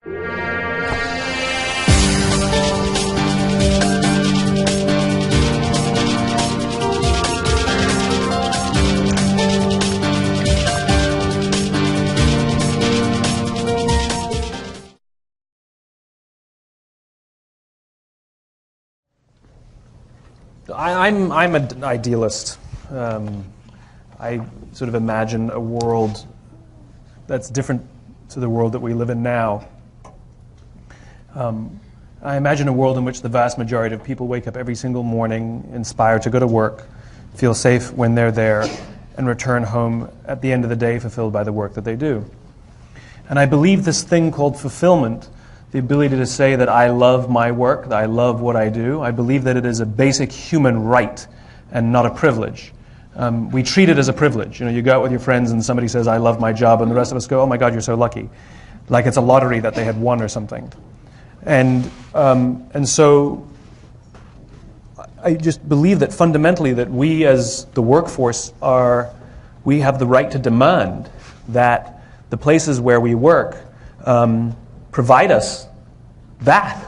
I'm an idealist. I sort of imagine a world that's different to the world that we live in now. I imagine a world in which the vast majority of people wake up every single morning inspired to go to work, feel safe when they're there, and return home at the end of the day fulfilled by the work that they do. And I believe this thing called fulfillment, the ability to say that I love my work, that I love what I do, I believe that it is a basic human right and not a privilege. We treat it as a privilege. You go out with your friends and somebody says, I love my job, and the rest of us go, oh my God, you're so lucky. Like it's a lottery that they had won or something. And so I just believe that fundamentally that we as the workforce we have the right to demand that the places where we work provide us that.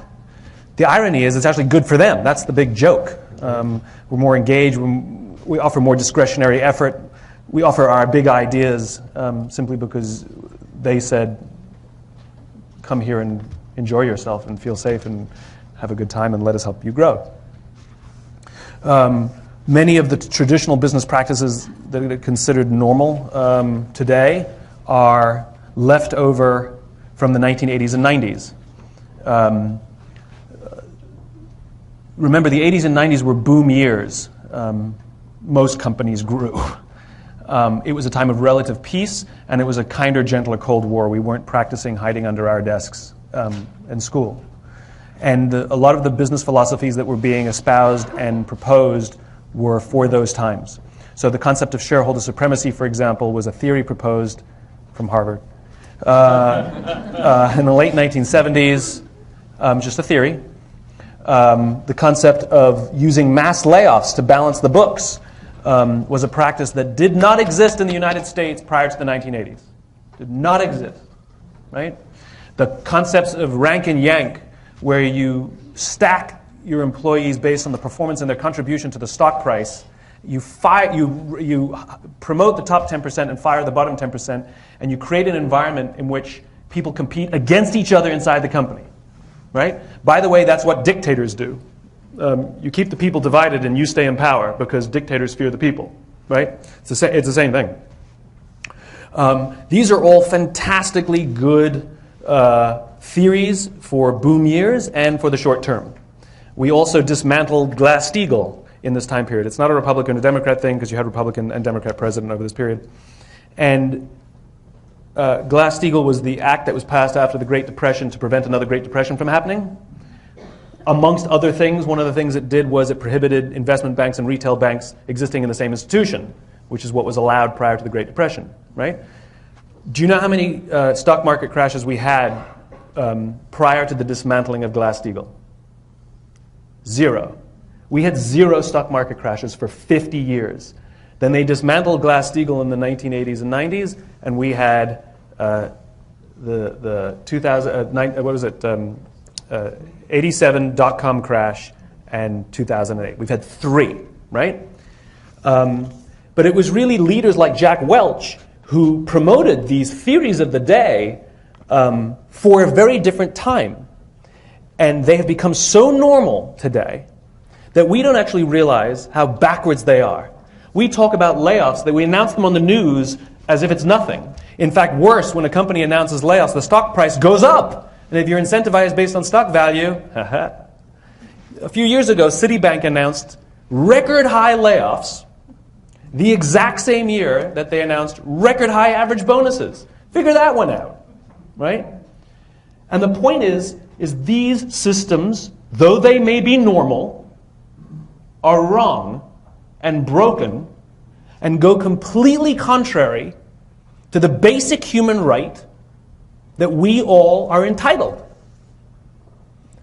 The irony is it's actually good for them. That's the big joke. We're more engaged. We offer more discretionary effort. We offer our big ideas simply because they said, come here and enjoy yourself and feel safe and have a good time and let us help you grow. Many of the traditional business practices that are considered normal today are left over from the 1980s and 90s. Remember, the 80s and 90s were boom years. Most companies grew. It was a time of relative peace, and it was a kinder, gentler Cold War. We weren't practicing hiding under our desks in school. And a lot of the business philosophies that were being espoused and proposed were for those times. So the concept of shareholder supremacy, for example, was a theory proposed from Harvard in the late 1970s, just a theory. The concept of using mass layoffs to balance the books was a practice that did not exist in the United States prior to the 1980s. Did not exist, right? The concepts of rank and yank, where you stack your employees based on the performance and their contribution to the stock price. You promote the top 10% and fire the bottom 10%, and you create an environment in which people compete against each other inside the company, right? By the way, that's what dictators do. You keep the people divided and you stay in power because dictators fear the people, right? It's the same thing. These are all fantastically good theories for boom years and for the short term. We also dismantled Glass-Steagall in this time period. It's not a Republican or Democrat thing because you had Republican and Democrat president over this period. And Glass-Steagall was the act that was passed after the Great Depression to prevent another Great Depression from happening. Amongst other things, one of the things it did was it prohibited investment banks and retail banks existing in the same institution, which is what was allowed prior to the Great Depression, right? Do you know how many stock market crashes we had prior to the dismantling of Glass-Steagall? 0. We had 0 stock market crashes for 50 years. Then they dismantled Glass-Steagall in the 1980s and 90s, and we had the 87 dot-com crash and 2008. We've had 3, right? But it was really leaders like Jack Welch who promoted these theories of the day for a very different time. And they have become so normal today that we don't actually realize how backwards they are. We talk about layoffs, that we announce them on the news as if it's nothing. In fact, worse, when a company announces layoffs, the stock price goes up. And if you're incentivized based on stock value, a few years ago, Citibank announced record high layoffs the exact same year that they announced record high average bonuses. Figure that one out, right? And the point is these systems, though they may be normal, are wrong and broken and go completely contrary to the basic human right that we all are entitled.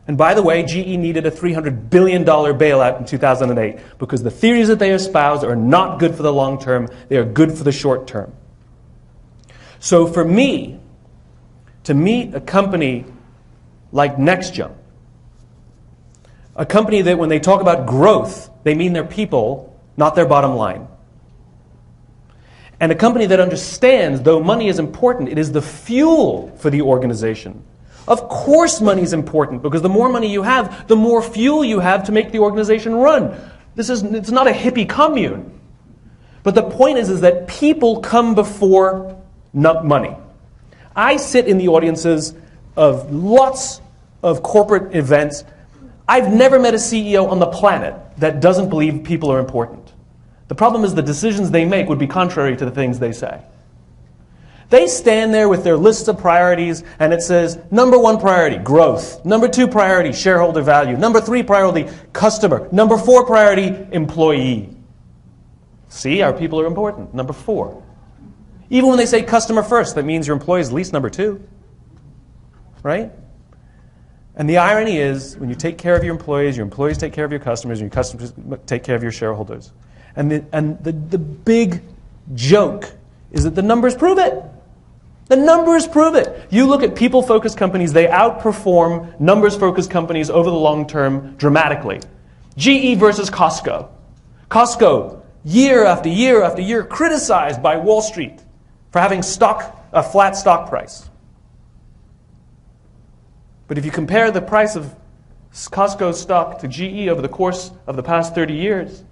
And by the way, GE needed a $300 billion bailout in 2008 because the theories that they espouse are not good for the long term, they are good for the short term. So for me, to meet a company like NextJump. A company that when they talk about growth, they mean their people, not their bottom line. And a company that understands, though money is important, it is the fuel for the organization. Of course money is important, because the more money you have, the more fuel you have to make the organization run. It's not a hippie commune. But the point is that people come before money. I sit in the audiences of lots of corporate events. I've never met a CEO on the planet that doesn't believe people are important. The problem is the decisions they make would be contrary to the things they say. They stand there with their lists of priorities, and it says, number 1 priority, growth. Number 2 priority, shareholder value. Number 3 priority, customer. Number 4 priority, employee. See, our people are important. Number 4. Even when they say customer first, that means your employee is at least number 2. Right? And the irony is, when you take care of your employees take care of your customers, and your customers take care of your shareholders. And the big joke is that the numbers prove it. The numbers prove it. You look at people-focused companies, they outperform numbers-focused companies over the long term dramatically. GE versus Costco. Costco, year after year after year, criticized by Wall Street for having a flat stock price. But if you compare the price of Costco's stock to GE over the course of the past 30 years,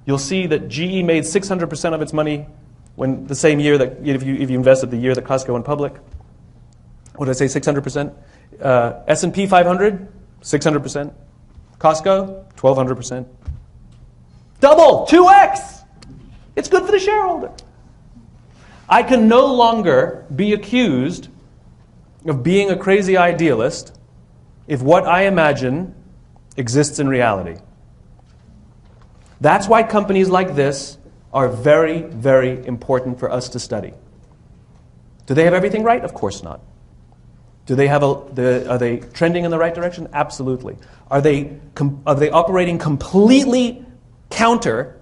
you'll see that GE made 600% of its money when the same year that if you invested the year that Costco went public. What did I say, 600%? S&P 500, 600%. Costco, 1,200%. Double, 2x! It's good for the shareholder. I can no longer be accused of being a crazy idealist if what I imagine exists in reality. That's why companies like this are very, very important for us to study. Do they have everything right? Of course not. Are they trending in the right direction? Absolutely. Are they operating completely counter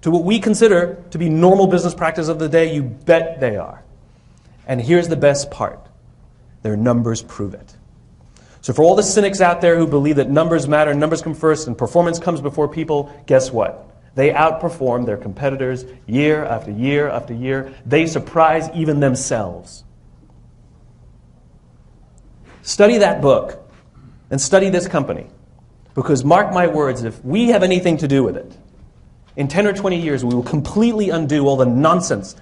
to what we consider to be normal business practice of the day? You bet they are. And here's the best part. Their numbers prove it. So for all the cynics out there who believe that numbers matter, numbers come first, and performance comes before people, guess what? They outperform their competitors year after year after year. They surprise even themselves. Study that book and study this company. Because mark my words, if we have anything to do with it, in 10 or 20 years we will completely undo all the nonsense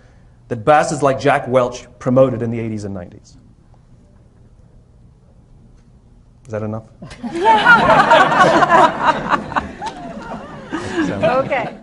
that bastards like Jack Welch promoted in the 80s and 90s. Is that enough? Okay.